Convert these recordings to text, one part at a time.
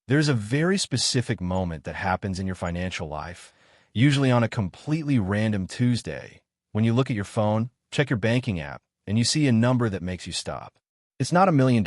There's a very specific moment that happens in your financial life, usually on a completely random Tuesday, when you look at your phone, check your banking app, and you see a number that makes you stop. It's not $1 million.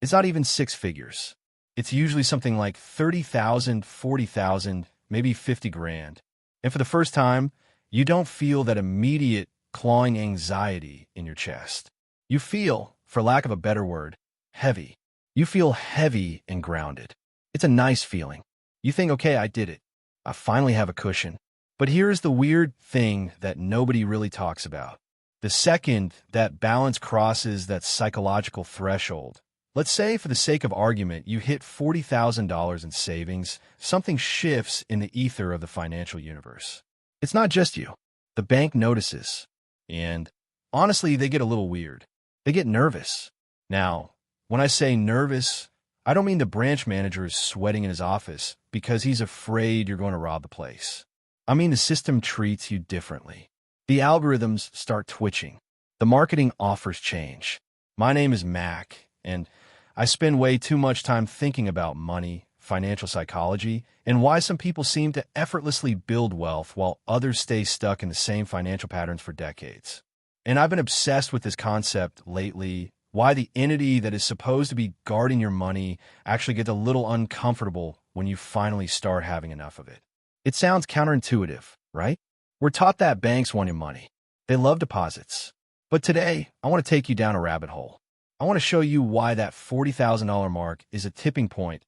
It's not even six figures. It's usually something like 30,000, 40,000, maybe 50 grand. And for the first time, you don't feel that immediate clawing anxiety in your chest. You feel, for lack of a better word, heavy. You feel heavy and grounded. It's a nice feeling. You think, okay, I did it. I finally have a cushion. But here's the weird thing that nobody really talks about. The second that balance crosses that psychological threshold, let's say for the sake of argument, you hit $40,000 in savings, something shifts in the ether of the financial universe. It's not just you. The bank notices. And honestly, they get a little weird. They get nervous. Now, when I say nervous, I don't mean the branch manager is sweating in his office because he's afraid you're going to rob the place. I mean the system treats you differently. The algorithms start twitching. The marketing offers change. My name is Mac, and I spend way too much time thinking about money, financial psychology, and why some people seem to effortlessly build wealth while others stay stuck in the same financial patterns for decades. And I've been obsessed with this concept lately, why the entity that is supposed to be guarding your money actually gets a little uncomfortable when you finally start having enough of it. It sounds counterintuitive, right? We're taught that banks want your money. They love deposits. But today, I want to take you down a rabbit hole. I want to show you why that $40,000 mark is a tipping point,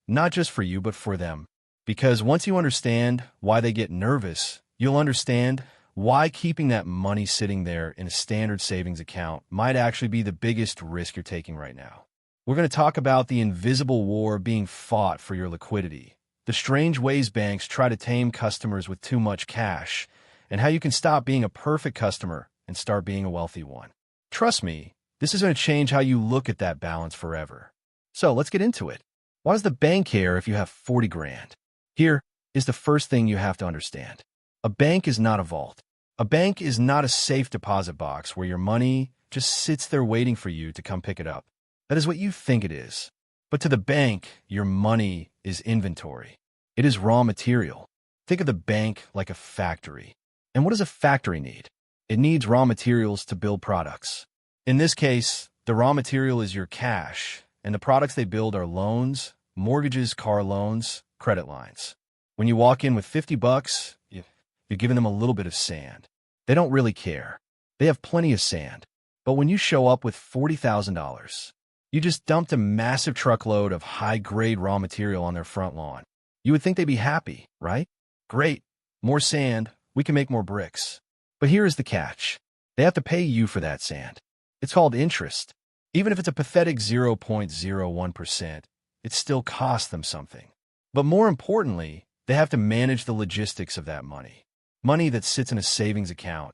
not just for you, but for them. Because once you understand why they get nervous, you'll understand why keeping that money sitting there in a standard savings account might actually be the biggest risk you're taking right now. We're going to talk about the invisible war being fought for your liquidity, the strange ways banks try to tame customers with too much cash, and how you can stop being a perfect customer and start being a wealthy one. Trust me, this is going to change how you look at that balance forever. So let's get into it. Why does the bank care if you have 40 grand? Here is the first thing you have to understand. A bank is not a vault. A bank is not a safe deposit box where your money just sits there waiting for you to come pick it up. That is what you think it is. But to the bank, your money is inventory. It is raw material. Think of the bank like a factory. And what does a factory need? It needs raw materials to build products. In this case, the raw material is your cash, and the products they build are loans, mortgages, car loans, credit lines. When you walk in with $50, you're giving them a little bit of sand. They don't really care. They have plenty of sand. But when you show up with $40,000, you just dumped a massive truckload of high-grade raw material on their front lawn. You would think they'd be happy, right? Great. More sand. We can make more bricks. But here is the catch. They have to pay you for that sand. It's called interest. Even if it's a pathetic 0.01%, it still costs them something. But more importantly, they have to manage the logistics of that money. Money that sits in a savings account,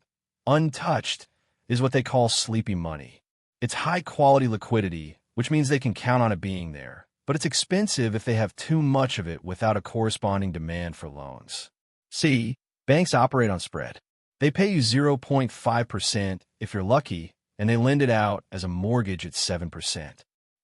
untouched, is what they call sleepy money. It's high-quality liquidity, which means they can count on it being there. But it's expensive if they have too much of it without a corresponding demand for loans. See, banks operate on spread. They pay you 0.5% if you're lucky, and they lend it out as a mortgage at 7%.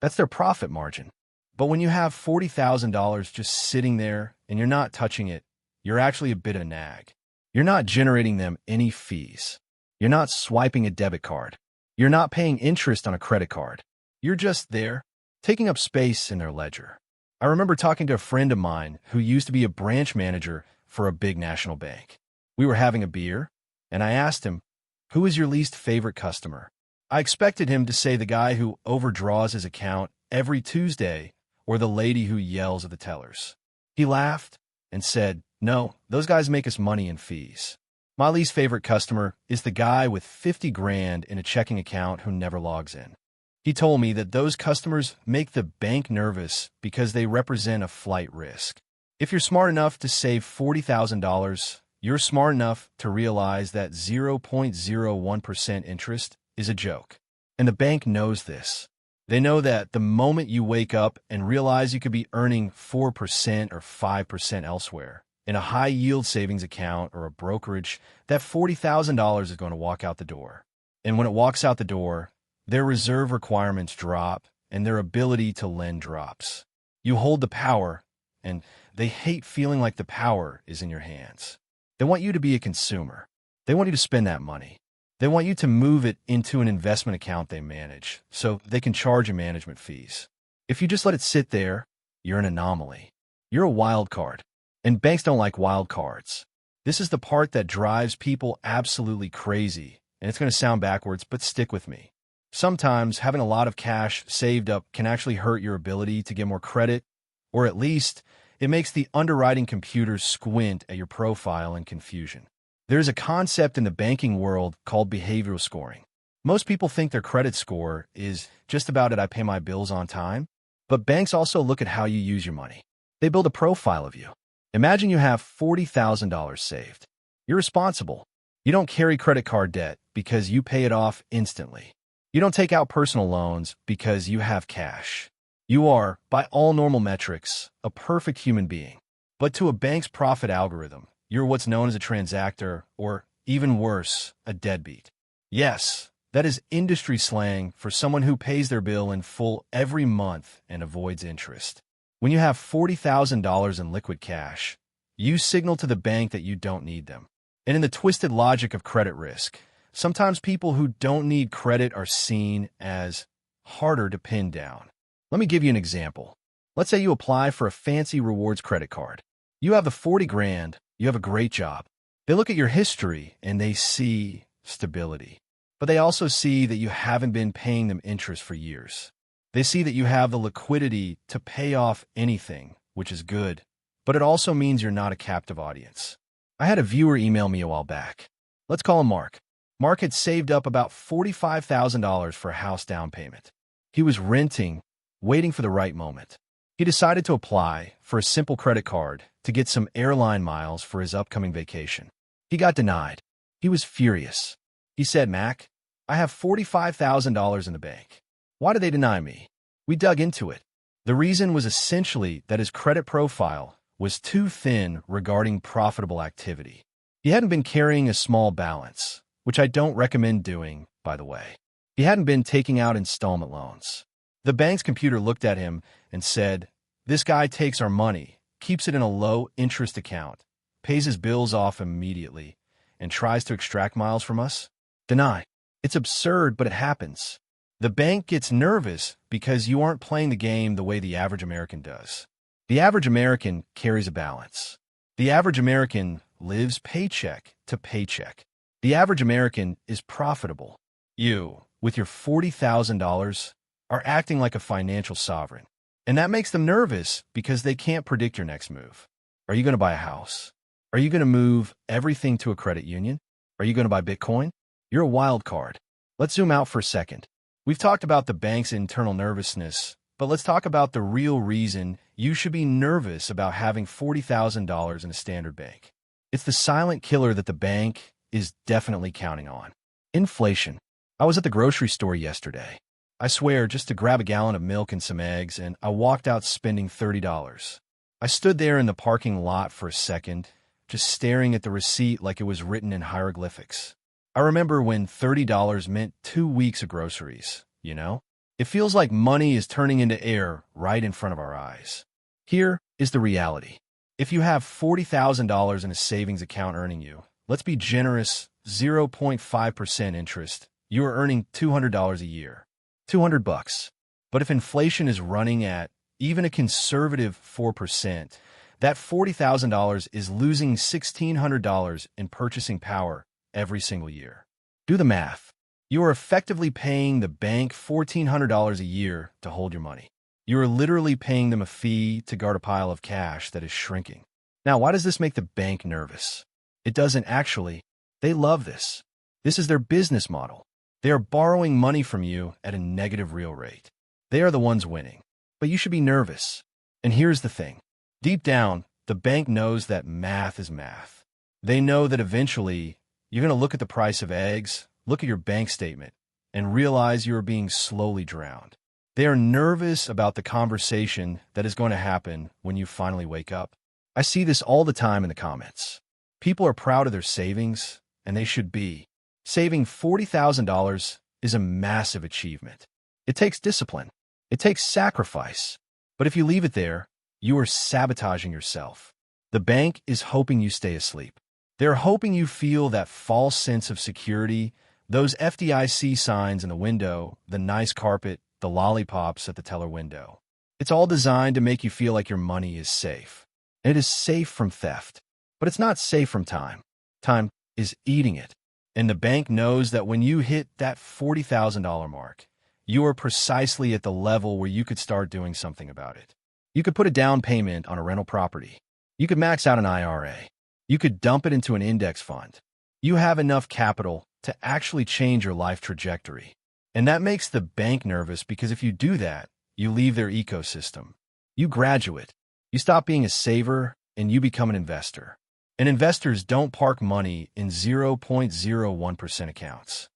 That's their profit margin. But when you have $40,000 just sitting there and you're not touching it, you're actually a bit of a nag. You're not generating them any fees. You're not swiping a debit card. You're not paying interest on a credit card. You're just there, taking up space in their ledger. I remember talking to a friend of mine who used to be a branch manager for a big national bank. We were having a beer, and I asked him, "Who is your least favorite customer?" I expected him to say the guy who overdraws his account every Tuesday or the lady who yells at the tellers. He laughed and said, "No, those guys make us money in fees. My least favorite customer is the guy with 50 grand in a checking account who never logs in." He told me that those customers make the bank nervous because they represent a flight risk. If you're smart enough to save $40,000, you're smart enough to realize that 0.01% interest is a joke. And the bank knows this. They know that the moment you wake up and realize you could be earning 4% or 5% elsewhere, in a high-yield savings account or a brokerage, that $40,000 is going to walk out the door. And when it walks out the door, their reserve requirements drop and their ability to lend drops. You hold the power, and they hate feeling like the power is in your hands. They want you to be a consumer. They want you to spend that money. They want you to move it into an investment account they manage, so they can charge you management fees. If you just let it sit there, you're an anomaly. You're a wild card. And banks don't like wild cards. This is the part that drives people absolutely crazy, and it's going to sound backwards, but stick with me. Sometimes having a lot of cash saved up can actually hurt your ability to get more credit, or at least it makes the underwriting computers squint at your profile in confusion. There's a concept in the banking world called behavioral scoring. Most people think their credit score is just about did I pay my bills on time? But banks also look at how you use your money. They build a profile of you. Imagine you have $40,000 saved. You're responsible. You don't carry credit card debt because you pay it off instantly. You don't take out personal loans because you have cash. You are, by all normal metrics, a perfect human being. But to a bank's profit algorithm, you're what's known as a transactor, or even worse, a deadbeat. Yes, that is industry slang for someone who pays their bill in full every month and avoids interest. When you have $40,000 in liquid cash, you signal to the bank that you don't need them. And in the twisted logic of credit risk, sometimes people who don't need credit are seen as harder to pin down. Let me give you an example. Let's say you apply for a fancy rewards credit card. You have the 40 grand, you have a great job. They look at your history and they see stability. But they also see that you haven't been paying them interest for years. They see that you have the liquidity to pay off anything, which is good. But it also means you're not a captive audience. I had a viewer email me a while back. Let's call him Mark. Mark had saved up about $45,000 for a house down payment. He was renting, waiting for the right moment. He decided to apply for a simple credit card to get some airline miles for his upcoming vacation. He got denied. He was furious. He said, "Mac, I have $45,000 in the bank. Why did they deny me?" We dug into it. The reason was essentially that his credit profile was too thin regarding profitable activity. He hadn't been carrying a small balance, which I don't recommend doing, by the way. He hadn't been taking out installment loans. The bank's computer looked at him and said, "This guy takes our money, keeps it in a low-interest account, pays his bills off immediately, and tries to extract miles from us? Deny." It's absurd, but it happens. The bank gets nervous because you aren't playing the game the way the average American does. The average American carries a balance. The average American lives paycheck to paycheck. The average American is profitable. You, with your $40,000, are acting like a financial sovereign. And that makes them nervous because they can't predict your next move. Are you going to buy a house? Are you going to move everything to a credit union? Are you going to buy Bitcoin? You're a wild card. Let's zoom out for a second. We've talked about the bank's internal nervousness, but let's talk about the real reason you should be nervous about having $40,000 in a standard bank. It's the silent killer that the bank is definitely counting on. Inflation. I was at the grocery store yesterday. I swear, just to grab a gallon of milk and some eggs, and I walked out spending $30. I stood there in the parking lot for a second, just staring at the receipt like it was written in hieroglyphics. I remember when $30 meant 2 weeks of groceries, you know? It feels like money is turning into air right in front of our eyes. Here is the reality. If you have $40,000 in a savings account earning you, let's be generous, 0.5% interest, you are earning $200 a year. $200. But if inflation is running at even a conservative 4%, that $40,000 is losing $1,600 in purchasing power every single year. Do the math. You are effectively paying the bank $1,400 a year to hold your money. You are literally paying them a fee to guard a pile of cash that is shrinking. Now, why does this make the bank nervous? It doesn't actually. They love this. This is their business model. They are borrowing money from you at a negative real rate. They are the ones winning. But you should be nervous. And here's the thing. Deep down, the bank knows that math is math. They know that eventually, you're going to look at the price of eggs, look at your bank statement, and realize you are being slowly drowned. They are nervous about the conversation that is going to happen when you finally wake up. I see this all the time in the comments. People are proud of their savings, and they should be. Saving $40,000 is a massive achievement. It takes discipline. It takes sacrifice. But if you leave it there, you are sabotaging yourself. The bank is hoping you stay asleep. They're hoping you feel that false sense of security, those FDIC signs in the window, the nice carpet, the lollipops at the teller window. It's all designed to make you feel like your money is safe. And it is safe from theft. But it's not safe from time. Time is eating it. And the bank knows that when you hit that $40,000 mark, you are precisely at the level where you could start doing something about it. You could put a down payment on a rental property. You could max out an IRA. You could dump it into an index fund. You have enough capital to actually change your life trajectory. And that makes the bank nervous because if you do that, you leave their ecosystem. You graduate. You stop being a saver and you become an investor. And investors don't park money in 0.01% accounts.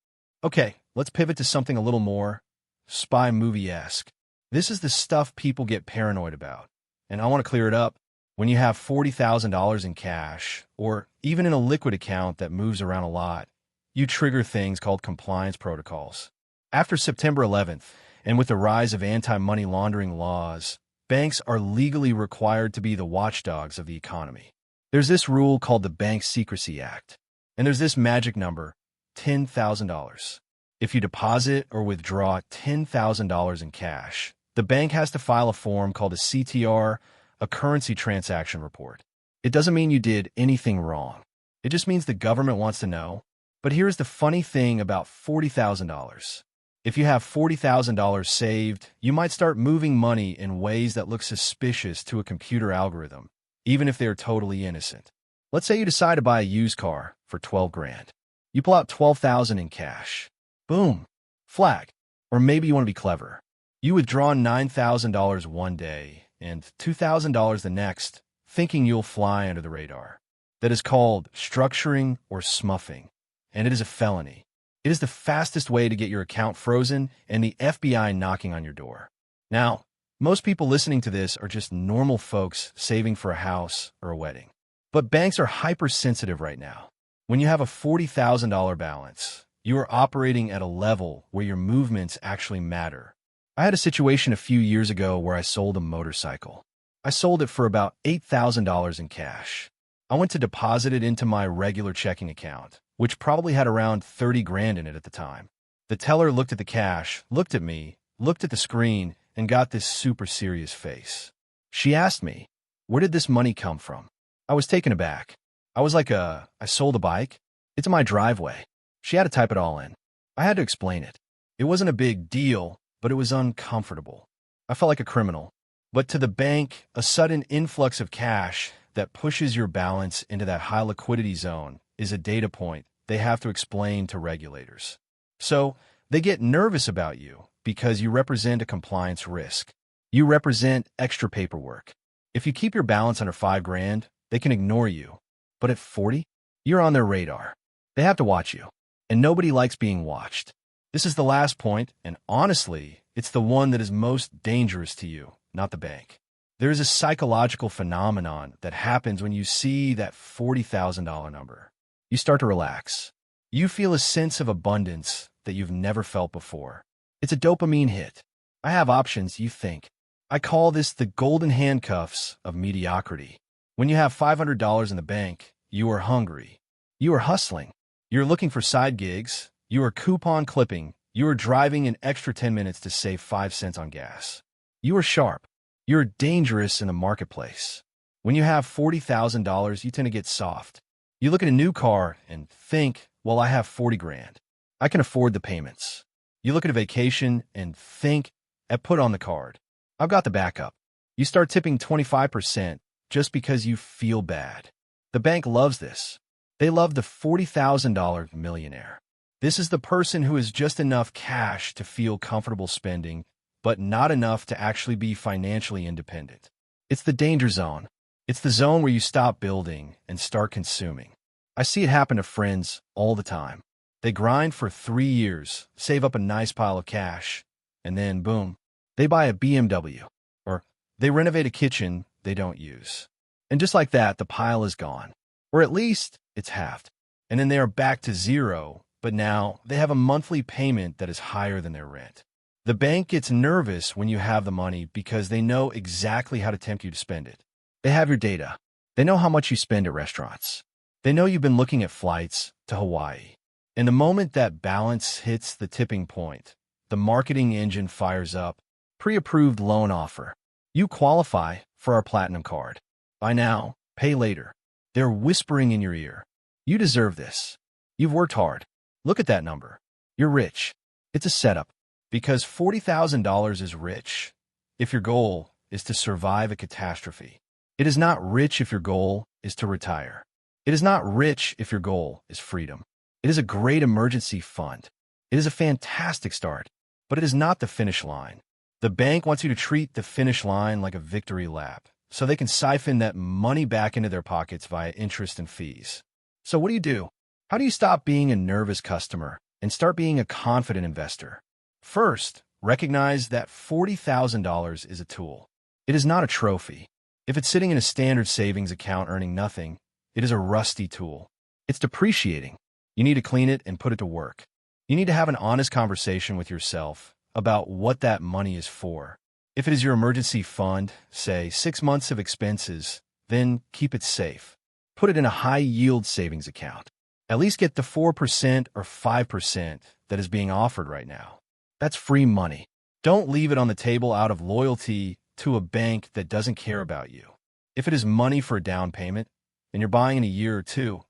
Okay, let's pivot to something a little more spy movie-esque. This is the stuff people get paranoid about. And I want to clear it up. When you have $40,000 in cash, or even in a liquid account that moves around a lot, you trigger things called compliance protocols. After September 11th, and with the rise of anti-money laundering laws, banks are legally required to be the watchdogs of the economy. There's this rule called the Bank Secrecy Act, and there's this magic number, $10,000. If you deposit or withdraw $10,000 in cash, the bank has to file a form called a CTR, a currency transaction report. It doesn't mean you did anything wrong. It just means the government wants to know. But here's the funny thing about $40,000. If you have $40,000 saved, you might start moving money in ways that look suspicious to a computer algorithm, even if they're totally innocent. Let's say you decide to buy a used car for $12 grand. You pull out $12,000 in cash. Boom. Flag. Or maybe you want to be clever. You withdraw $9,000 one day and $2,000 the next, thinking you'll fly under the radar. That is called structuring or smuffing, and it is a felony. It is the fastest way to get your account frozen and the FBI knocking on your door. Now, most people listening to this are just normal folks saving for a house or a wedding. But banks are hypersensitive right now. When you have a $40,000 balance, you are operating at a level where your movements actually matter. I had a situation a few years ago where I sold a motorcycle. I sold it for about $8,000 in cash. I went to deposit it into my regular checking account, which probably had around 30 grand in it at the time. The teller looked at the cash, looked at me, looked at the screen, and got this super serious face. She asked me, "Where did this money come from?" I was taken aback. I was like, I sold a bike? It's in my driveway." She had to type it all in. I had to explain it. It wasn't a big deal, but it was uncomfortable. I felt like a criminal. But to the bank, a sudden influx of cash that pushes your balance into that high liquidity zone is a data point they have to explain to regulators. So they get nervous about you because you represent a compliance risk. You represent extra paperwork. If you keep your balance under 5 grand, they can ignore you. But at 40, you're on their radar. They have to watch you. And nobody likes being watched. This is the last point, and honestly, it's the one that is most dangerous to you, not the bank. There is a psychological phenomenon that happens when you see that $40,000 number. You start to relax. You feel a sense of abundance that you've never felt before. It's a dopamine hit. I have options, you think. I call this the golden handcuffs of mediocrity. When you have $500 in the bank, you are hungry. You are hustling. You're looking for side gigs. You are coupon clipping. You are driving an extra 10 minutes to save 5 cents on gas. You are sharp. You're dangerous in the marketplace. When you have $40,000, you tend to get soft. You look at a new car and think, well, I have 40 grand. I can afford the payments. You look at a vacation and think, I put on the card. I've got the backup. You start tipping 25% just because you feel bad. The bank loves this. They love the $40,000 millionaire. This is the person who has just enough cash to feel comfortable spending, but not enough to actually be financially independent. It's the danger zone. It's the zone where you stop building and start consuming. I see it happen to friends all the time. They grind for 3 years, save up a nice pile of cash, and then, boom, they buy a BMW, or they renovate a kitchen they don't use. And just like that, the pile is gone. Or at least it's halved. And then they are back to zero, but now they have a monthly payment that is higher than their rent. The bank gets nervous when you have the money because they know exactly how to tempt you to spend it. They have your data. They know how much you spend at restaurants. They know you've been looking at flights to Hawaii. And the moment that balance hits the tipping point, the marketing engine fires up. Pre-approved loan offer. You qualify for our platinum card. Buy now, pay later. They're whispering in your ear. You deserve this. You've worked hard. Look at that number. You're rich. It's a setup. Because $40,000 is rich if your goal is to survive a catastrophe. It is not rich if your goal is to retire. It is not rich if your goal is freedom. It is a great emergency fund. It is a fantastic start, but it is not the finish line. The bank wants you to treat the finish line like a victory lap, so they can siphon that money back into their pockets via interest and fees. So what do? How do you stop being a nervous customer and start being a confident investor? First, recognize that $40,000 is a tool. It is not a trophy. If it's sitting in a standard savings account earning nothing, it is a rusty tool. It's depreciating. You need to clean it and put it to work. You need to have an honest conversation with yourself about what that money is for. If it is your emergency fund, say 6 months of expenses, then keep it safe. Put it in a high-yield savings account. At least get the 4% or 5% that is being offered right now. That's free money. Don't leave it on the table out of loyalty to a bank that doesn't care about you. If it is money for a down payment, and you're buying in a year or two,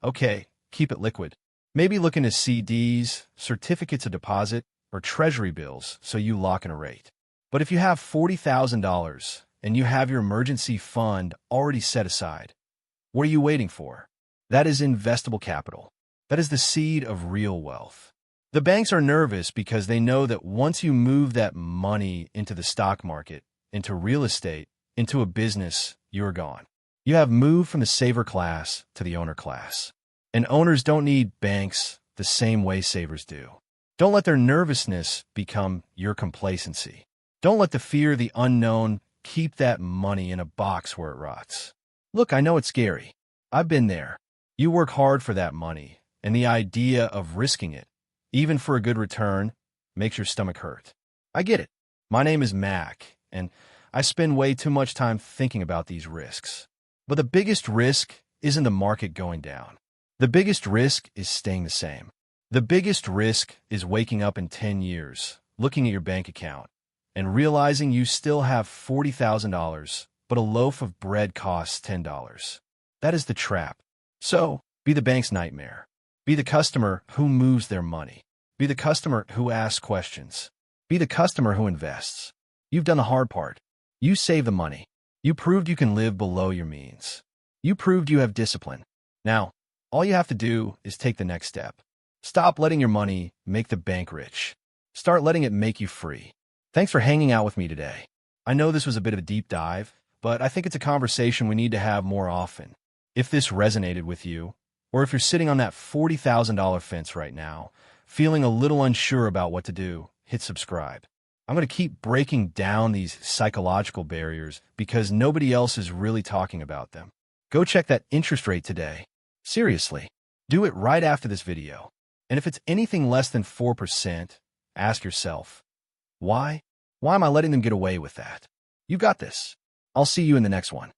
okay, keep it liquid. Maybe look into CDs, certificates of deposit, or treasury bills so you lock in a rate. But if you have $40,000 and you have your emergency fund already set aside, what are you waiting for? That is investable capital. That is the seed of real wealth. The banks are nervous because they know that once you move that money into the stock market, into real estate, into a business, you're gone. You have moved from the saver class to the owner class. And owners don't need banks the same way savers do. Don't let their nervousness become your complacency. Don't let the fear of the unknown keep that money in a box where it rots. Look, I know it's scary. I've been there. You work hard for that money, and the idea of risking it, even for a good return, makes your stomach hurt. I get it. My name is Mac, and I spend way too much time thinking about these risks. But the biggest risk isn't the market going down. The biggest risk is staying the same. The biggest risk is waking up in 10 years, looking at your bank account, and realizing you still have $40,000, but a loaf of bread costs $10. That is the trap. So, be the bank's nightmare. Be the customer who moves their money. Be the customer who asks questions. Be the customer who invests. You've done the hard part. You saved the money. You proved you can live below your means. You proved you have discipline. Now, all you have to do is take the next step. Stop letting your money make the bank rich. Start letting it make you free. Thanks for hanging out with me today. I know this was a bit of a deep dive, but I think it's a conversation we need to have more often. If this resonated with you, or if you're sitting on that $40,000 fence right now, feeling a little unsure about what to do, hit subscribe. I'm going to keep breaking down these psychological barriers because nobody else is really talking about them. Go check that interest rate today. Seriously, do it right after this video. And if it's anything less than 4%, ask yourself, why? Why am I letting them get away with that? You got this. I'll see you in the next one.